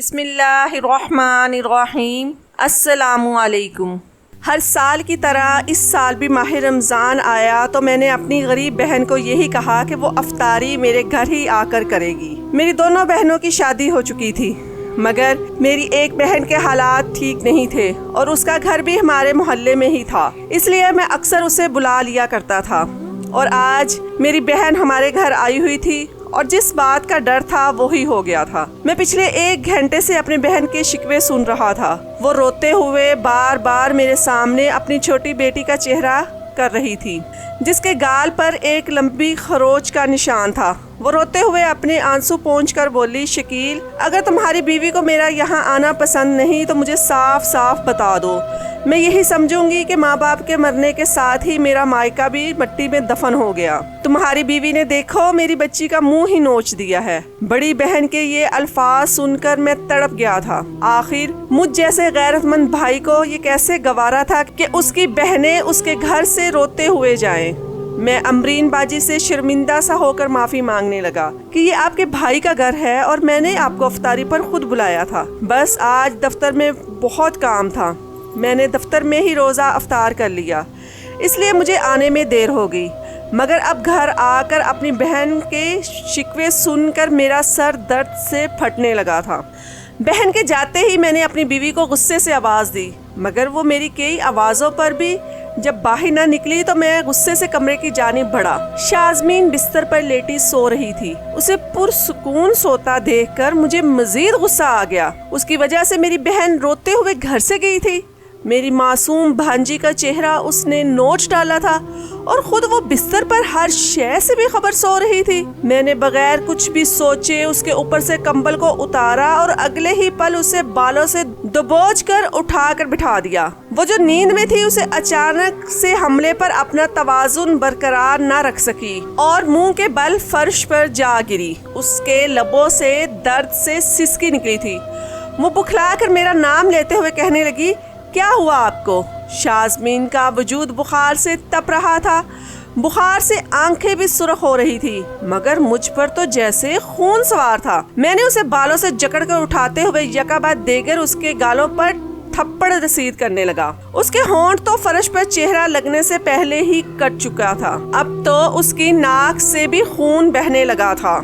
بسم اللہ الرحمن الرحیم۔ السلام علیکم۔ ہر سال کی طرح اس سال بھی ماہ رمضان آیا تو میں نے اپنی غریب بہن کو یہی کہا کہ وہ افطاری میرے گھر ہی آ کر کرے گی۔ میری دونوں بہنوں کی شادی ہو چکی تھی، مگر میری ایک بہن کے حالات ٹھیک نہیں تھے اور اس کا گھر بھی ہمارے محلے میں ہی تھا، اس لیے میں اکثر اسے بلا لیا کرتا تھا۔ اور آج میری بہن ہمارے گھر آئی ہوئی تھی اور جس بات کا ڈر تھا وہی ہو گیا تھا۔ میں پچھلے 1 گھنٹے سے اپنی بہن کے شکوے سن رہا تھا۔ وہ روتے ہوئے بار بار میرے سامنے اپنی چھوٹی بیٹی کا چہرہ کر رہی تھی، جس کے گال پر ایک لمبی خروچ کا نشان تھا۔ وہ روتے ہوئے اپنے آنسو پونچھ کر بولی، شکیل، اگر تمہاری بیوی کو میرا یہاں آنا پسند نہیں تو مجھے صاف صاف بتا دو۔ میں یہی سمجھوں گی کہ ماں باپ کے مرنے کے ساتھ ہی میرا مائکہ بھی مٹی میں دفن ہو گیا۔ تمہاری بیوی نے دیکھو میری بچی کا منہ ہی نوچ دیا ہے۔ بڑی بہن کے یہ الفاظ سن کر میں تڑپ گیا تھا۔ آخر مجھ جیسے غیرت مند بھائی کو یہ کیسے گوارا تھا کہ اس کی بہنیں اس کے گھر سے روتے ہوئے جائیں۔ میں امرین باجی سے شرمندہ سا ہو کر معافی مانگنے لگا کہ یہ آپ کے بھائی کا گھر ہے اور میں نے آپ کو افطاری پر خود بلایا تھا۔ بس آج دفتر میں بہت کام تھا، میں نے دفتر میں ہی روزہ افطار کر لیا، اس لیے مجھے آنے میں دیر ہو گئی۔ مگر اب گھر آ کر اپنی بہن کے شکوے سن کر میرا سر درد سے پھٹنے لگا تھا۔ بہن کے جاتے ہی میں نے اپنی بیوی کو غصے سے آواز دی، مگر وہ میری کئی آوازوں پر بھی جب باہر نہ نکلی تو میں غصے سے کمرے کی جانب بڑھا۔ شازمین بستر پر لیٹی سو رہی تھی۔ اسے پرسکون سوتا دیکھ کر مجھے مزید غصہ آ گیا۔ اس کی وجہ سے میری بہن روتے ہوئے گھر سے گئی تھی۔ میری معصوم بھانجی کا چہرہ اس نے نوچ ڈالا تھا اور خود وہ بستر پر ہر شے سے بھی خبر سو رہی تھی۔ میں نے بغیر کچھ بھی سوچے اس کے اوپر سے کمبل کو اتارا اور اگلے ہی پل اسے بالوں سے دبوچ کر اٹھا کر بٹھا دیا۔ وہ جو نیند میں تھی اسے اچانک سے حملے پر اپنا توازن برقرار نہ رکھ سکی اور منہ کے بل فرش پر جا گری۔ اس کے لبوں سے درد سے سسکی نکلی تھی۔ وہ بکھلا کر میرا نام لیتے ہوئے کہنے لگی، کیا ہوا آپ کو؟ شازمین کا وجود بخار سے تپ رہا تھا، بخار سے آنکھیں بھی سرخ ہو رہی تھی، مگر مجھ پر تو جیسے خون سوار تھا۔ میں نے اسے بالوں سے جکڑ کر اٹھاتے ہوئے یکا بعد دیگر اس کے گالوں پر تھپڑ رسید کرنے لگا۔ اس کے ہونٹ تو فرش پر چہرہ لگنے سے پہلے ہی کٹ چکا تھا، اب تو اس کی ناک سے بھی خون بہنے لگا تھا۔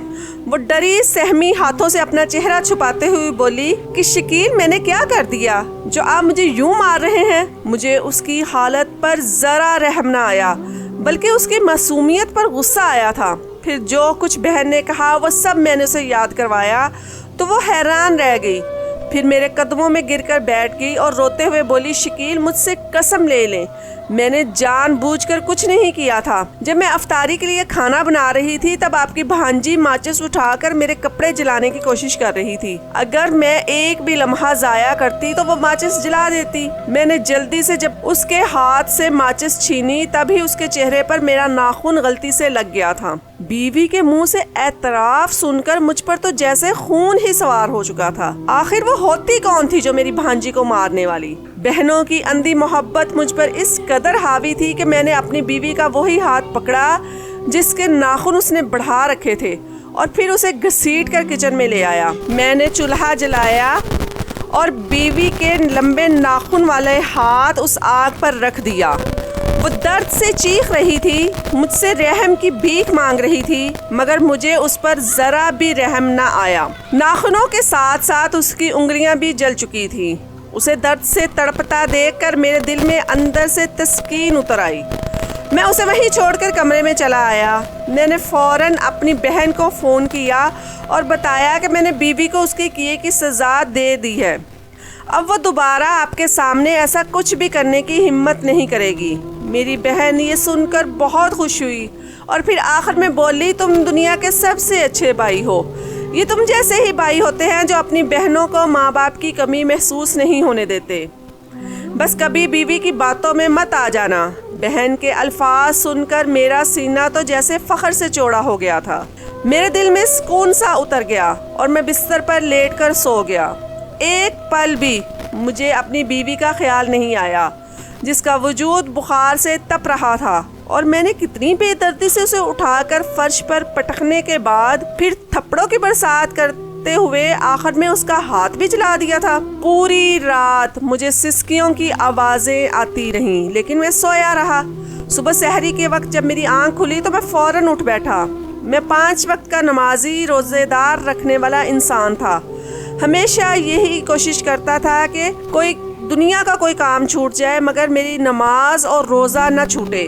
وہ ڈری سہمی ہاتھوں سے اپنا چہرہ چھپاتے ہوئے بولی کہ شکیل، میں نے کیا کر دیا جو آپ مجھے یوں مار رہے ہیں؟ مجھے اس کی حالت پر ذرا رحم نہ آیا، بلکہ اس کی معصومیت پر غصہ آیا تھا۔ پھر جو کچھ بہن نے کہا وہ سب میں نے اسے یاد کروایا تو وہ حیران رہ گئی۔ پھر میرے قدموں میں گر کر بیٹھ گئی اور روتے ہوئے بولی، شکیل، مجھ سے قسم لے لیں، میں نے جان بوجھ کر کچھ نہیں کیا تھا۔ جب میں افطاری کے لیے کھانا بنا رہی تھی تب آپ کی بھانجی ماچس اٹھا کر میرے کپڑے جلانے کی کوشش کر رہی تھی۔ اگر میں ایک بھی لمحہ ضائع کرتی تو وہ ماچس جلا دیتی۔ میں نے جلدی سے جب اس کے ہاتھ سے ماچس چھینی تبھی اس کے چہرے پر میرا ناخن غلطی سے لگ گیا تھا۔ بیوی کے منہ سے اعتراف سن کر مجھ پر تو جیسے خون ہی سوار ہو چکا تھا۔ آخر وہ ہوتی کون تھی جو میری بھانجی کو مارنے والی؟ بہنوں کی اندھی محبت مجھ پر اس قدر حاوی تھی کہ میں نے اپنی بیوی کا وہی ہاتھ پکڑا جس کے ناخن اس نے بڑھا رکھے تھے اور پھر اسے گھسیٹ کر کچن میں لے آیا۔ میں نے چولہا جلایا اور بیوی کے لمبے ناخن والے ہاتھ اس آگ پر رکھ دیا۔ وہ درد سے چیخ رہی تھی، مجھ سے رحم کی بھیک مانگ رہی تھی، مگر مجھے اس پر ذرا بھی رحم نہ آیا۔ ناخنوں کے ساتھ ساتھ اس کی انگلیاں بھی جل چکی تھیں۔ اسے درد سے تڑپتا دیکھ کر میرے دل میں اندر سے تسکین اتر آئی۔ میں اسے وہیں چھوڑ کر کمرے میں چلا آیا۔ میں نے فوراً اپنی بہن کو فون کیا اور بتایا کہ میں نے بیوی کو اس کے کیے کی سزا دے دی ہے۔ اب وہ دوبارہ آپ کے سامنے ایسا کچھ بھی کرنے کی ہمت نہیں کرے گی۔ میری بہن یہ سن کر بہت خوش ہوئی اور پھر آخر میں بولی، تم دنیا کے سب سے اچھے بھائی ہو۔ یہ تم جیسے ہی بھائی ہوتے ہیں جو اپنی بہنوں کو ماں باپ کی کمی محسوس نہیں ہونے دیتے۔ بس کبھی بیوی کی باتوں میں مت آ جانا۔ بہن کے الفاظ سن کر میرا سینہ تو جیسے فخر سے چوڑا ہو گیا تھا۔ میرے دل میں سکون سا اتر گیا اور میں بستر پر لیٹ کر سو گیا۔ ایک پل بھی مجھے اپنی بیوی کا خیال نہیں آیا جس کا وجود بخار سے تپ رہا تھا، اور میں نے کتنی بے دردی سے اسے اٹھا کر فرش پر پٹکنے کے بعد پھر تھپڑوں کی برسات کر کرتے ہوئے آخر میں اس کا ہاتھ بھی جلا دیا تھا۔ پوری رات مجھے سسکیوں کی آوازیں آتی رہیں لیکن میں سویا رہا۔ صبح سحری کے وقت جب میری آنکھ کھلی تو میں فوراً اٹھ بیٹھا۔ میں 5 وقت کا نمازی روزے دار رکھنے والا انسان تھا۔ ہمیشہ یہی کوشش کرتا تھا کہ دنیا کا کوئی کام چھوٹ جائے مگر میری نماز اور روزہ نہ چھوٹے۔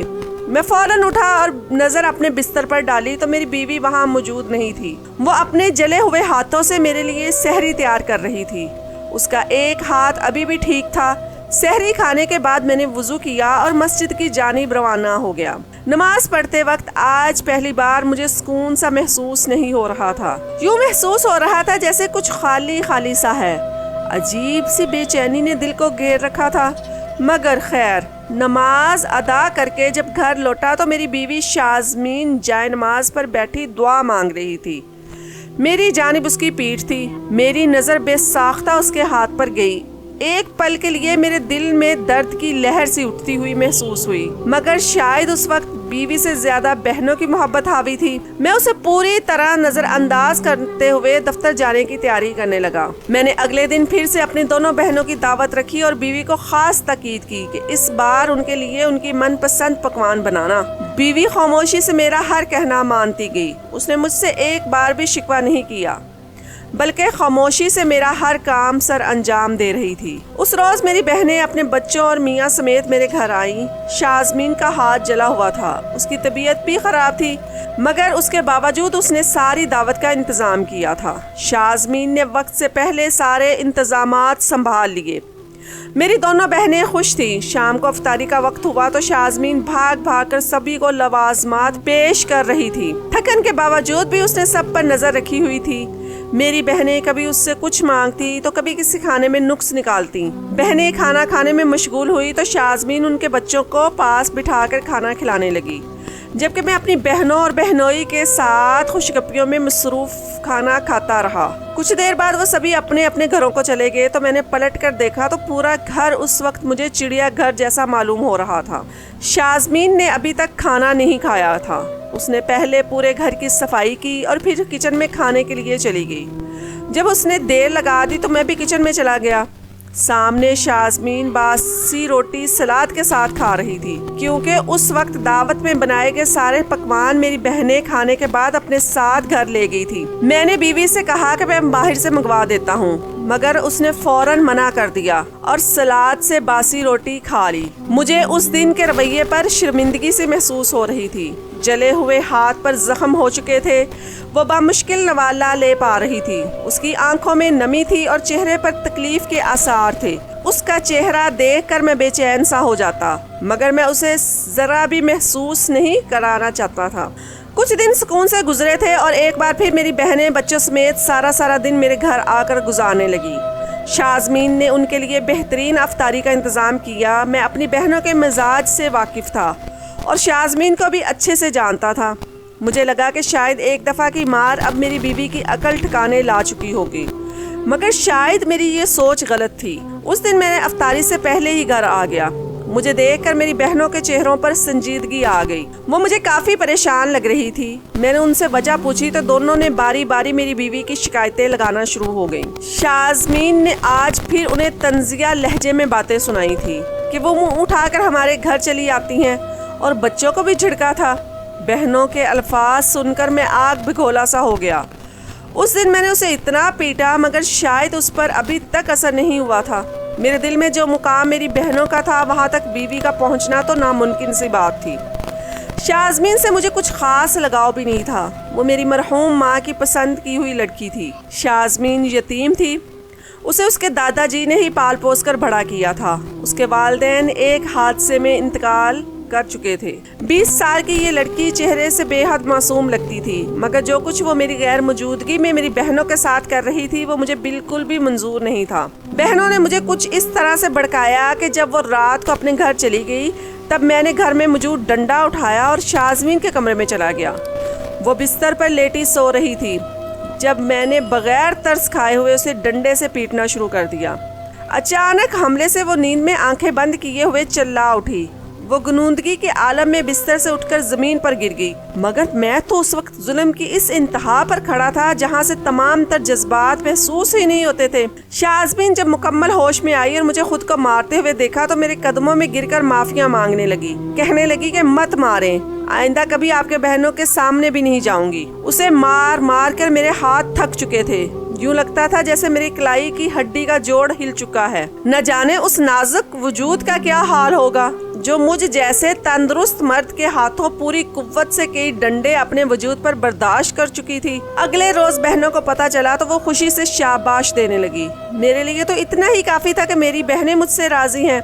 میں فوراً اٹھا اور نظر اپنے بستر پر ڈالی تو میری بیوی وہاں موجود نہیں تھی۔ وہ اپنے جلے ہوئے ہاتھوں سے میرے لیے سحری تیار کر رہی تھی۔ اس کا ایک ہاتھ ابھی بھی ٹھیک تھا۔ سحری کھانے کے بعد میں نے وضو کیا اور مسجد کی جانب روانہ ہو گیا۔ نماز پڑھتے وقت آج پہلی بار مجھے سکون سا محسوس نہیں ہو رہا تھا۔ یوں محسوس ہو رہا تھا جیسے کچھ خالی خالی سا ہے۔ عجیب سی بے چینی نے دل کو گھیر رکھا تھا، مگر خیر، نماز ادا کر کے جب گھر لوٹا تو میری بیوی شازمین جائے نماز پر بیٹھی دعا مانگ رہی تھی۔ میری جانب اس کی پیٹھ تھی۔ میری نظر بے ساختہ اس کے ہاتھ پر گئی۔ ایک پل کے لیے میرے دل میں درد کی لہر سی اٹھتی ہوئی محسوس ہوئی، مگر شاید اس وقت بیوی سے زیادہ بہنوں کی محبت حاوی تھی۔ میں اسے پوری طرح نظر انداز کرتے ہوئے دفتر جانے کی تیاری کرنے لگا۔ میں نے اگلے دن پھر سے اپنی دونوں بہنوں کی دعوت رکھی اور بیوی کو خاص تاکید کی کہ اس بار ان کے لیے ان کی من پسند پکوان بنانا۔ بیوی خاموشی سے میرا ہر کہنا مانتی گئی۔ اس نے مجھ سے ایک بار بھی شکوہ نہیں کیا، بلکہ خاموشی سے میرا ہر کام سر انجام دے رہی تھی۔ اس روز میری بہنیں اپنے بچوں اور میاں سمیت میرے گھر آئیں۔ شازمین کا ہاتھ جلا ہوا تھا، اس کی طبیعت بھی خراب تھی، مگر اس کے باوجود اس نے ساری دعوت کا انتظام کیا تھا۔ شازمین نے وقت سے پہلے سارے انتظامات سنبھال لیے۔ میری دونوں بہنیں خوش تھیں۔ شام کو افطاری کا وقت ہوا تو شازمین بھاگ بھاگ کر سبھی کو لوازمات پیش کر رہی تھی۔ تھکن کے باوجود بھی اس نے سب پر نظر رکھی ہوئی تھی۔ میری بہنیں کبھی اس سے کچھ مانگتی تو کبھی کسی کھانے میں نقص نکالتی۔ بہنیں کھانا کھانے میں مشغول ہوئی تو شازمین ان کے بچوں کو پاس بٹھا کر کھانا کھلانے لگی، جبکہ میں اپنی بہنوں اور بہنوئی کے ساتھ خوشگپیوں میں مصروف کھانا کھاتا رہا۔ کچھ دیر بعد وہ سبھی اپنے اپنے گھروں کو چلے گئے تو میں نے پلٹ کر دیکھا تو پورا گھر اس وقت مجھے چڑیا گھر جیسا معلوم ہو رہا تھا۔ شازمین نے ابھی تک کھانا نہیں کھایا تھا۔ اس نے پہلے پورے گھر کی صفائی کی اور پھر کچن میں کھانے کے لیے چلی گئی۔ جب اس نے دیر لگا دی تو میں بھی کچن میں چلا گیا۔ سامنے شازمین باسی روٹی سلاد کے ساتھ کھا رہی تھی، کیونکہ اس وقت دعوت میں بنائے گئے سارے پکوان میری بہنیں کھانے کے بعد اپنے ساتھ گھر لے گئی تھی۔ میں نے بیوی سے کہا کہ میں باہر سے منگوا دیتا ہوں، مگر اس نے فوراً منع کر دیا اور سلاد سے باسی روٹی کھا لی۔ مجھے اس دن کے رویے پر شرمندگی سے محسوس ہو رہی تھی۔ جلے ہوئے ہاتھ پر زخم ہو چکے تھے، وہ بامشکل نوالا لے پا رہی تھی۔ اس کی آنکھوں میں نمی تھی اور چہرے پر تکلیف کے آثار تھے۔ اس کا چہرہ دیکھ کر میں بے چین سا ہو جاتا، مگر میں اسے ذرا بھی محسوس نہیں کرانا چاہتا تھا۔ کچھ دن سکون سے گزرے تھے اور ایک بار پھر میری بہنیں بچوں سمیت سارا دن میرے گھر آ کر گزارنے لگی۔ شازمین نے ان کے لیے بہترین افطاری کا انتظام کیا۔ میں اپنی بہنوں کے مزاج سے واقف تھا اور شازمین کو بھی اچھے سے جانتا تھا۔ مجھے لگا کہ شاید ایک دفعہ کی مار اب میری بیوی کی عقل ٹھکانے لا چکی ہوگی، مگر شاید میری یہ سوچ غلط تھی۔ اس دن میں نے افطاری سے پہلے ہی گھر آ گیا۔ مجھے دیکھ کر میری بہنوں کے چہروں پر سنجیدگی آ گئی۔ وہ مجھے کافی پریشان لگ رہی تھی۔ میں نے ان سے وجہ پوچھی تو دونوں نے باری باری میری بیوی کی شکایتیں لگانا شروع ہو گئیں۔ شازمین نے آج پھر انہیں طنزیہ لہجے میں باتیں سنائی تھی کہ وہ منہ اٹھا کر ہمارے گھر چلی آتی ہیں، اور بچوں کو بھی جھڑکا تھا۔ بہنوں کے الفاظ سن کر میں آگ بھگولا سا ہو گیا۔ اس دن میں نے اسے اتنا پیٹا، مگر شاید اس پر ابھی تک اثر نہیں ہوا تھا۔ میرے دل میں جو مقام میری بہنوں کا تھا وہاں تک بیوی کا پہنچنا تو ناممکن سی بات تھی۔ شازمین سے مجھے کچھ خاص لگاؤ بھی نہیں تھا۔ وہ میری مرحوم ماں کی پسند کی ہوئی لڑکی تھی۔ شازمین یتیم تھی۔ اسے اس کے دادا جی نے ہی پال پوس کر بڑا کیا تھا۔ اس کے والدین ایک حادثے میں انتقال کر چکے تھے۔ 20 سال کی یہ لڑکی چہرے سے بے حد معصوم لگتی تھی، مگر جو کچھ وہ میری غیر موجودگی میں میری بہنوں کے ساتھ کر رہی تھی وہ مجھے بالکل بھی منظور نہیں تھا۔ بہنوں نے مجھے کچھ اس طرح سے بھڑکایا کہ جب وہ رات کو اپنے گھر چلی گئی تب میں نے گھر میں موجود ڈنڈا اٹھایا اور شازمین کے کمرے میں چلا گیا۔ وہ بستر پر لیٹی سو رہی تھی جب میں نے بغیر ترس کھائے ہوئے اسے ڈنڈے سے پیٹنا شروع کر دیا۔ اچانک حملے سے وہ نیند میں آنکھیں بند کیے ہوئے چلا اٹھی۔ وہ گنودگی کے عالم میں بستر سے اٹھ کر زمین پر گر گئی، مگر میں تو اس وقت ظلم کی اس انتہا پر کھڑا تھا جہاں سے تمام تر جذبات محسوس ہی نہیں ہوتے تھے۔ شازمین جب مکمل ہوش میں آئی اور مجھے خود کو مارتے ہوئے دیکھا تو میرے قدموں میں گر کر معافیاں مانگنے لگی، کہنے لگی کہ مت ماریں، آئندہ کبھی آپ کے بہنوں کے سامنے بھی نہیں جاؤں گی۔ اسے مار مار کر میرے ہاتھ تھک چکے تھے، یوں لگتا تھا جیسے میری کلائی کی ہڈی کا جوڑ ہل چکا ہے۔ نہ جانے اس نازک وجود کا کیا حال ہوگا جو مجھ جیسے تندرست مرد کے ہاتھوں پوری قوت سے کئی ڈنڈے اپنے وجود پر برداشت کر چکی تھی۔ اگلے روز بہنوں کو پتہ چلا تو وہ خوشی سے شاباش دینے لگی۔ میرے لیے تو اتنا ہی کافی تھا کہ میری بہنیں مجھ سے راضی ہیں۔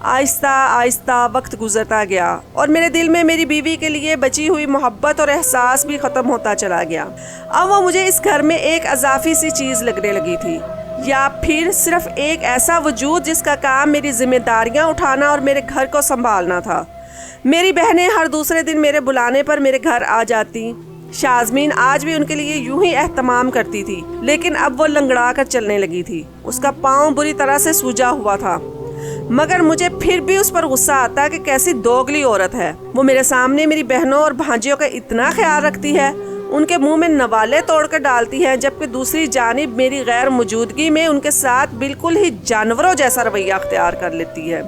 آہستہ آہستہ وقت گزرتا گیا اور میرے دل میں میری بیوی کے لیے بچی ہوئی محبت اور احساس بھی ختم ہوتا چلا گیا۔ اب وہ مجھے اس گھر میں ایک اضافی سی چیز لگنے لگی تھی، یا پھر صرف ایک ایسا وجود جس کا کام میری ذمہ داریاں اٹھانا اور میرے گھر کو سنبھالنا تھا۔ میری بہنیں ہر دوسرے دن میرے بلانے پر میرے گھر آ جاتی۔ شازمین آج بھی ان کے لیے یوں ہی اہتمام کرتی تھی، لیکن اب وہ لنگڑا کر چلنے لگی تھی۔ اس کا پاؤں بری طرح سے سوجا ہوا تھا، مگر مجھے پھر بھی اس پر غصہ آتا کہ کیسی دوگلی عورت ہے۔ وہ میرے سامنے میری بہنوں اور بھانجیوں کا اتنا خیال رکھتی ہے، ان کے منہ میں نوالے توڑ کر ڈالتی ہے، جبکہ دوسری جانب میری غیر موجودگی میں ان کے ساتھ بالکل ہی جانوروں جیسا رویہ اختیار کر لیتی ہے۔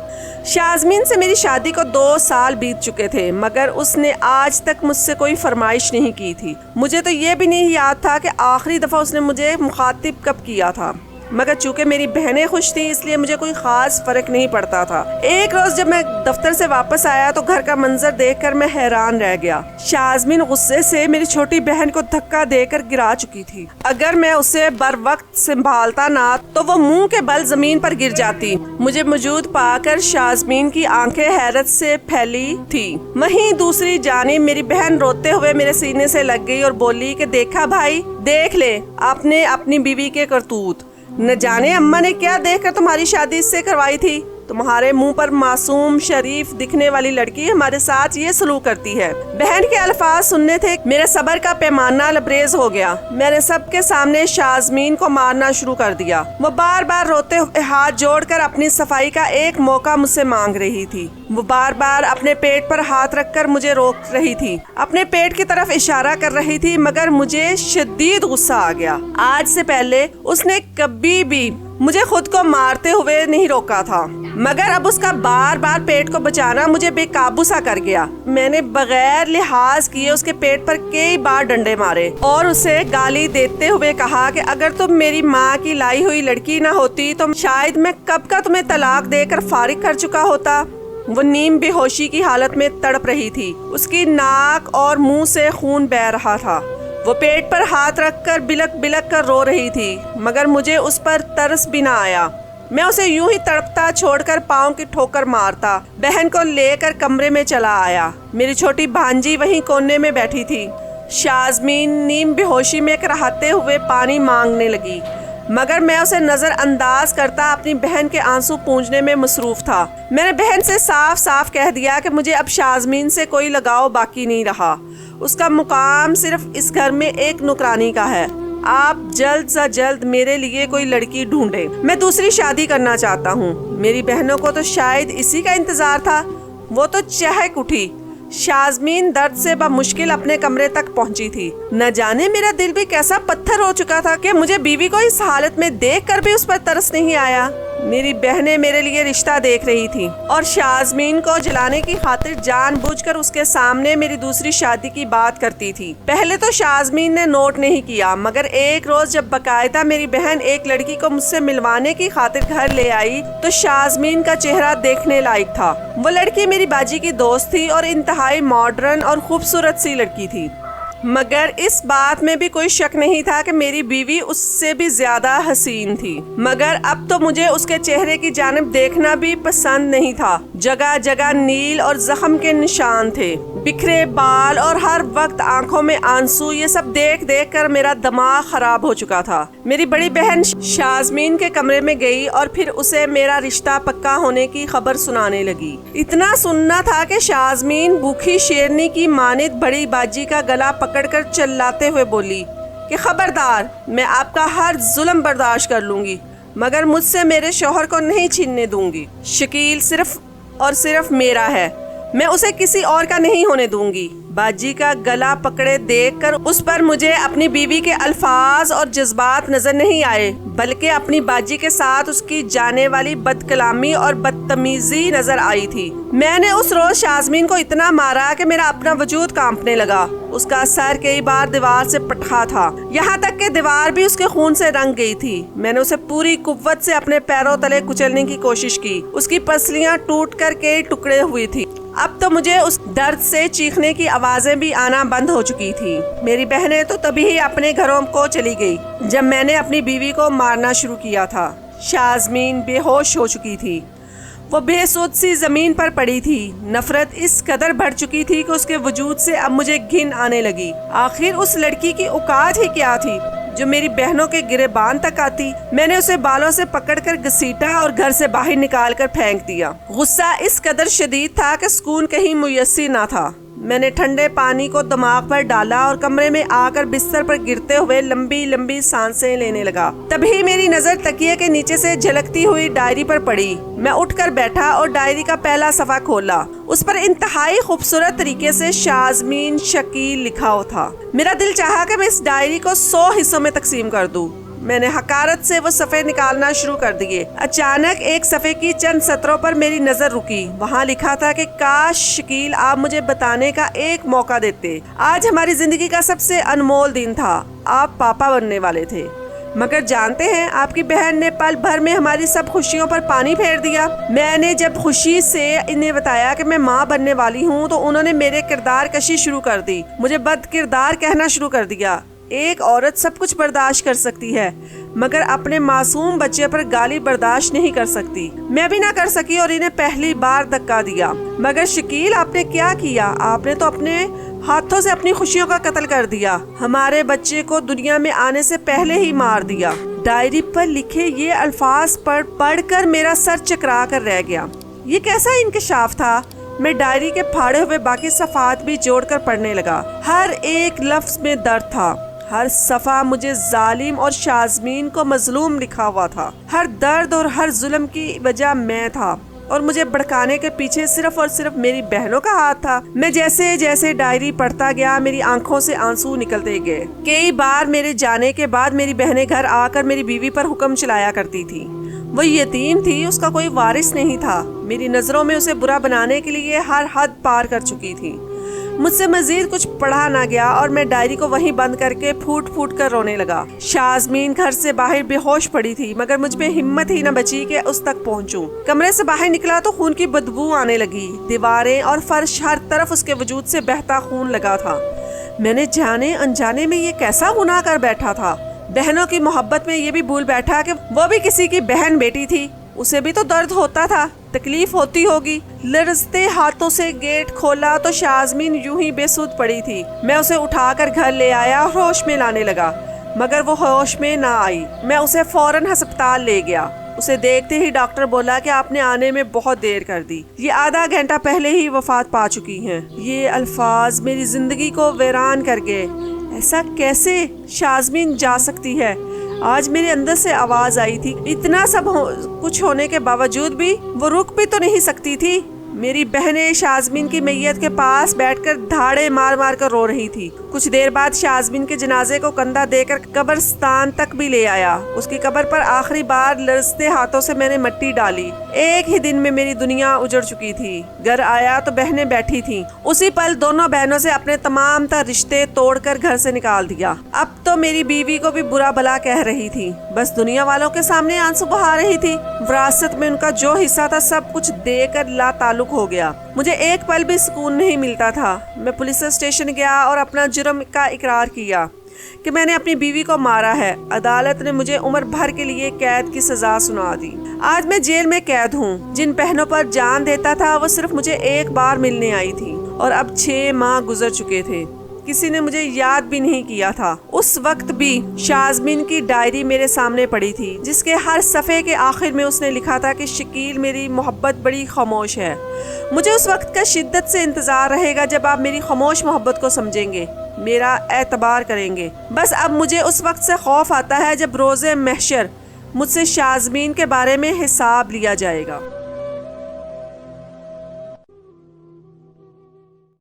شازمین سے میری شادی کو 2 سال بیت چکے تھے، مگر اس نے آج تک مجھ سے کوئی فرمائش نہیں کی تھی۔ مجھے تو یہ بھی نہیں یاد تھا کہ آخری دفعہ اس نے مجھے مخاطب کب کیا تھا، مگر چونکہ میری بہنیں خوش تھیں اس لیے مجھے کوئی خاص فرق نہیں پڑتا تھا۔ ایک روز جب میں دفتر سے واپس آیا تو گھر کا منظر دیکھ کر میں حیران رہ گیا۔ شازمین غصے سے میری چھوٹی بہن کو دھکا دے کر گرا چکی تھی۔ اگر میں اسے بر وقت سنبھالتا نہ تو وہ منہ کے بل زمین پر گر جاتی۔ مجھے موجود پا کر شازمین کی آنکھیں حیرت سے پھیلی تھی۔ وہیں دوسری جانب میری بہن روتے ہوئے میرے سینے سے لگ گئی اور بولی کہ دیکھا بھائی، دیکھ لے آپ نے اپنی بیوی کے کرتوت، نہ جانے اماں نے کیا دیکھ کر تمہاری شادی اس سے کروائی تھی۔ تمہارے منہ پر معصوم شریف دکھنے والی لڑکی ہمارے ساتھ یہ سلوک کرتی ہے۔ بہن کے الفاظ سننے تھے، میرے صبر کا پیمانہ لبریز ہو گیا۔ میں نے سب کے سامنے شازمین کو مارنا شروع کر دیا۔ وہ بار بار روتے ہوئے ہاتھ جوڑ کر اپنی صفائی کا ایک موقع مجھ سے مانگ رہی تھی۔ وہ بار بار اپنے پیٹ پر ہاتھ رکھ کر مجھے روک رہی تھی، اپنے پیٹ کی طرف اشارہ کر رہی تھی، مگر مجھے شدید غصہ آ گیا۔ آج سے پہلے اس نے کبھی بھی مجھے خود کو مارتے ہوئے نہیں روکا تھا، مگر اب اس کا بار بار پیٹ کو بچانا مجھے بے قابو سا کر گیا۔ میں نے بغیر لحاظ کیے اس کے پیٹ پر کئی بار ڈنڈے مارے اور اسے گالی دیتے ہوئے کہا کہ اگر تم میری ماں کی لائی ہوئی لڑکی نہ ہوتی تو شاید میں کب کا تمہیں طلاق دے کر فارغ کر چکا ہوتا۔ وہ نیم بے ہوشی کی حالت میں تڑپ رہی تھی، اس کی ناک اور منہ سے خون بہہ رہا تھا۔ وہ پیٹ پر ہاتھ رکھ کر بلک بلک کر رو رہی تھی، مگر مجھے اس پر ترس بھی نہ آیا۔ میں اسے یوں ہی تڑپتا چھوڑ کر پاؤں کی ٹھوکر مارتا بہن کو لے کر کمرے میں چلا آیا۔ میری چھوٹی بھانجی وہیں کونے میں بیٹھی تھی۔ شازمین نیم بے ہوشی میں کراہتے ہوئے پانی مانگنے لگی، مگر میں اسے نظر انداز کرتا اپنی بہن کے آنسو پونجنے میں مصروف تھا۔ میں نے بہن سے صاف صاف کہہ دیا کہ مجھے اب شازمین سے کوئی لگاؤ باقی نہیں رہا، اس کا مقام صرف اس گھر میں ایک نوکرانی کا ہے۔ آپ جلد سے جلد میرے لیے کوئی لڑکی ڈھونڈیں، میں دوسری شادی کرنا چاہتا ہوں۔ میری بہنوں کو تو شاید اسی کا انتظار تھا، وہ تو چہک اٹھی۔ شازمین درد سے بمشکل اپنے کمرے تک پہنچی تھی۔ نہ جانے میرا دل بھی کیسا پتھر ہو چکا تھا کہ مجھے بیوی کو اس حالت میں دیکھ کر بھی اس پر ترس نہیں آیا۔ میری بہنیں میرے لیے رشتہ دیکھ رہی تھی اور شازمین کو جلانے کی خاطر جان بوجھ کر اس کے سامنے میری دوسری شادی کی بات کرتی تھی۔ پہلے تو شازمین نے نوٹ نہیں کیا، مگر ایک روز جب باقاعدہ میری بہن ایک لڑکی کو مجھ سے ملوانے کی خاطر گھر لے آئی تو شازمین کا چہرہ دیکھنے لائق تھا۔ وہ لڑکی میری باجی کی دوست تھی اور انتہائی ماڈرن اور خوبصورت سی لڑکی تھی، مگر اس بات میں بھی کوئی شک نہیں تھا کہ میری بیوی اس سے بھی زیادہ حسین تھی۔ مگر اب تو مجھے اس کے چہرے کی جانب دیکھنا بھی پسند نہیں تھا۔ جگہ جگہ نیل اور زخم کے نشان تھے، بکھرے بال اور ہر وقت آنکھوں میں آنسو۔ یہ سب دیکھ دیکھ کر میرا دماغ خراب ہو چکا تھا۔ میری بڑی بہن شازمین کے کمرے میں گئی اور پھر اسے میرا رشتہ پکا ہونے کی خبر سنانے لگی۔ اتنا سننا تھا کہ شازمین بھوکھی شیرنی کی مانند بڑی باجی کا گلا پکڑ کر چلاتے ہوئے بولی کہ خبردار، میں آپ کا ہر ظلم برداشت کر لوں گی، مگر مجھ سے میرے شوہر کو نہیں چھیننے دوں گی۔ شکیل صرف اور صرف میرا ہے، میں اسے کسی اور کا نہیں ہونے دوں گی۔ باجی کا گلا پکڑے دیکھ کر اس پر مجھے اپنی بیوی کے الفاظ اور جذبات نظر نہیں آئے، بلکہ اپنی باجی کے ساتھ اس کی جانے والی بد کلامی اور بدتمیزی نظر آئی تھی۔ میں نے اس روز شازمین کو اتنا مارا کہ میرا اپنا وجود کانپنے لگا۔ اس کا سر کئی بار دیوار سے پٹھا تھا، یہاں تک کہ دیوار بھی اس کے خون سے رنگ گئی تھی۔ میں نے اسے پوری قوت سے اپنے پیروں تلے کچلنے کی کوشش کی۔ اس کی پسلیاں ٹوٹ کر کئی ٹکڑے ہوئی تھی۔ اب تو مجھے اس درد سے چیخنے کی آوازیں بھی آنا بند ہو چکی تھی۔ میری بہنیں تو تبھی ہی اپنے گھروں کو چلی گئی جب میں نے اپنی بیوی کو مارنا شروع کیا تھا۔ شازمین بے ہوش ہو چکی تھی، وہ بے سود سی زمین پر پڑی تھی۔ نفرت اس قدر بڑھ چکی تھی کہ اس کے وجود سے اب مجھے گھن آنے لگی۔ آخر اس لڑکی کی اوقات ہی کیا تھی جو میری بہنوں کے گریبان تک آتی؟ میں نے اسے بالوں سے پکڑ کر گھسیٹا اور گھر سے باہر نکال کر پھینک دیا۔ غصہ اس قدر شدید تھا کہ سکون کہیں میسر نہ تھا۔ میں نے ٹھنڈے پانی کو دماغ پر ڈالا اور کمرے میں آ کر بستر پر گرتے ہوئے لمبی لمبی سانسیں لینے لگا۔ تبھی میری نظر تکیے کے نیچے سے جھلکتی ہوئی ڈائری پر پڑی۔ میں اٹھ کر بیٹھا اور ڈائری کا پہلا صفحہ کھولا۔ اس پر انتہائی خوبصورت طریقے سے شازمین شکیل لکھا ہوا تھا۔ میرا دل چاہا کہ میں اس ڈائری کو 100 حصوں میں تقسیم کر دوں۔ میں نے حقارت سے وہ صفحے نکالنا شروع کر دیے۔ اچانک ایک صفحے کی چند سطروں پر میری نظر رکی۔ وہاں لکھا تھا کہ کاش شکیل آپ مجھے بتانے کا ایک موقع دیتے۔ آج ہماری زندگی کا سب سے انمول دن تھا۔ آپ پاپا بننے والے تھے، مگر جانتے ہیں آپ کی بہن نے پل بھر میں ہماری سب خوشیوں پر پانی پھیر دیا۔ میں نے جب خوشی سے انہیں بتایا کہ میں ماں بننے والی ہوں تو انہوں نے میرے کردار کشی شروع کر دی، مجھے بد کردار کہنا شروع کر دیا۔ ایک عورت سب کچھ برداشت کر سکتی ہے مگر اپنے معصوم بچے پر گالی برداشت نہیں کر سکتی۔ میں بھی نہ کر سکی اور انہیں پہلی بار دھکا دیا۔ مگر شکیل آپ نے کیا کیا؟ آپ نے تو اپنے ہاتھوں سے اپنی خوشیوں کا قتل کر دیا، ہمارے بچے کو دنیا میں آنے سے پہلے ہی مار دیا۔ ڈائری پر لکھے یہ الفاظ پڑھ کر میرا سر چکرا کر رہ گیا۔ یہ کیسا انکشاف تھا؟ میں ڈائری کے پھاڑے ہوئے باقی صفحات بھی جوڑ کر پڑھنے لگا۔ ہر ایک لفظ میں درد تھا، ہر صفحہ مجھے ظالم اور شازمین کو مظلوم لکھا ہوا تھا۔ ہر درد اور ہر ظلم کی وجہ میں تھا اور مجھے بھڑکانے کے پیچھے صرف اور صرف میری بہنوں کا ہاتھ تھا۔ میں جیسے جیسے ڈائری پڑھتا گیا میری آنکھوں سے آنسو نکلتے گئے۔ کئی بار میرے جانے کے بعد میری بہنیں گھر آ کر میری بیوی پر حکم چلایا کرتی تھی۔ وہ یتیم تھی، اس کا کوئی وارث نہیں تھا۔ میری نظروں میں اسے برا بنانے کے لیے ہر حد پار کر چکی تھی۔ مجھ سے مزید کچھ پڑھا نہ گیا اور میں ڈائری کو وہیں بند کر کے پھوٹ پھوٹ کر رونے لگا۔ شازمین گھر سے باہر بے ہوش پڑی تھی مگر مجھ میں ہمت ہی نہ بچی کہ اس تک پہنچوں۔ کمرے سے باہر نکلا تو خون کی بدبو آنے لگی۔ دیواریں اور فرش ہر طرف اس کے وجود سے بہتا خون لگا تھا۔ میں نے جانے انجانے میں یہ کیسا گناہ کر بیٹھا تھا؟ بہنوں کی محبت میں یہ بھی بھول بیٹھا کہ وہ بھی کسی کی بہن بیٹی تھی، اسے بھی تو درد ہوتا تھا، تکلیف ہوتی ہوگی۔ لرزتے ہاتھوں سے گیٹ کھولا تو شازمین یوں ہی بے سود پڑی تھی۔ میں اسے اٹھا کر گھر لے آیا اور ہوش میں لانے لگا مگر وہ ہوش میں نہ آئی۔ میں اسے فوراً ہسپتال لے گیا۔ اسے دیکھتے ہی ڈاکٹر بولا کہ آپ نے آنے میں بہت دیر کر دی، یہ آدھا گھنٹہ پہلے ہی وفات پا چکی ہیں۔ یہ الفاظ میری زندگی کو ویران کر گئے۔ ایسا کیسے شازمین جا سکتی ہے؟ آج میرے اندر سے آواز آئی تھی، اتنا سب کچھ ہونے کے باوجود بھی وہ رک بھی تو نہیں سکتی تھی۔ میری بہنیں شازمین کی میت کے پاس بیٹھ کر دھاڑے مار مار کر رو رہی تھی۔ کچھ دیر بعد شازمین کے جنازے کو کندھا دے کر قبرستان تک بھی لے آیا۔ اس کی قبر پر آخری بار لرزتے ہاتھوں سے میں نے مٹی ڈالی۔ ایک ہی دن میں میری دنیا اجڑ چکی تھی۔ گھر آیا تو بہنیں بیٹھی تھیں۔ اسی پل دونوں بہنوں سے اپنے تمام تر رشتے توڑ کر گھر سے نکال دیا۔ اب تو میری بیوی کو بھی برا بھلا کہہ رہی تھی، بس دنیا والوں کے سامنے آنسو بہا رہی تھی۔ وراثت میں ان کا جو حصہ تھا سب کچھ دے کر لا تعلق ہو گیا۔ مجھے ایک پل بھی سکون نہیں ملتا تھا۔ میں پولیس اسٹیشن گیا اور اپنا جرم کا اقرار کیا کہ میں نے اپنی بیوی کو مارا ہے۔ عدالت نے مجھے عمر بھر کے لیے قید کی سزا سنا دی۔ آج میں جیل میں قید ہوں۔ جن بہنوں پر جان دیتا تھا وہ صرف مجھے ایک بار ملنے آئی تھی اور اب 6 ماہ گزر چکے تھے۔ کسی نے مجھے یاد بھی نہیں کیا تھا۔ اس وقت بھی شازمین کی ڈائری میرے سامنے پڑی تھی جس کے ہر صفحے کے آخر میں اس نے لکھا تھا کہ شکیل میری محبت بڑی خاموش ہے۔ مجھے اس وقت کا شدت سے انتظار رہے گا جب آپ میری خاموش محبت کو سمجھیں گے، میرا اعتبار کریں گے۔ بس اب مجھے اس وقت سے خوف آتا ہے جب روز محشر مجھ سے شازمین کے بارے میں حساب لیا جائے گا۔